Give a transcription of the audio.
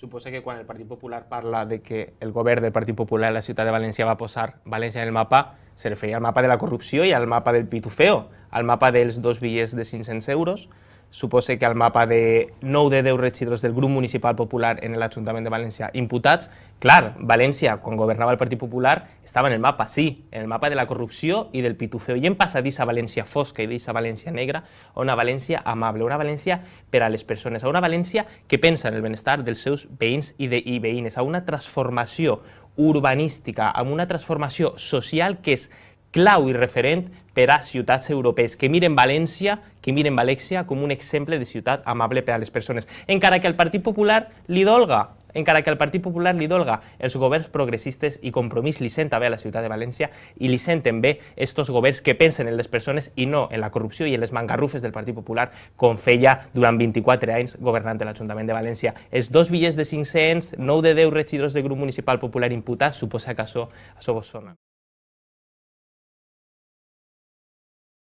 Suposa que quan el Partit Popular parla de que el govern del Partit Popular a la ciutat de València va posar València en el mapa, se referia al mapa de la corrupció i al mapa del pitufeo, al mapa dels 2 bitllets de 500 euros, suposa que al mapa de 9 de 10 regidors del grup municipal popular en l'Ajuntament de València imputats. Clar, València, quan governava el Partit Popular, estava en el mapa, sí, en el mapa de la corrupció i del pitufeo. I hem passat d'aquesta València fosca i d'aquesta València negra a una València amable, una València per a les persones, a una València que pensa en el benestar dels seus veïns i veïnes, a una transformació urbanística, a una transformació social que és clau i referent per a ciutats europees, que miren València com un exemple de ciutat amable per a les persones. Encara que al Partit Popular li dolga, els governs progressistes i Compromís li senta bé a la ciutat de València i li senten bé estos governs que pensen en les persones i no en la corrupció i en les mangarrufes del Partit Popular, com feia durant 24 anys governant l'Ajuntament de València. Els 2 bitllets de 500, 9 de 10 regidors del grup municipal popular imputats, suposa que això vos sona.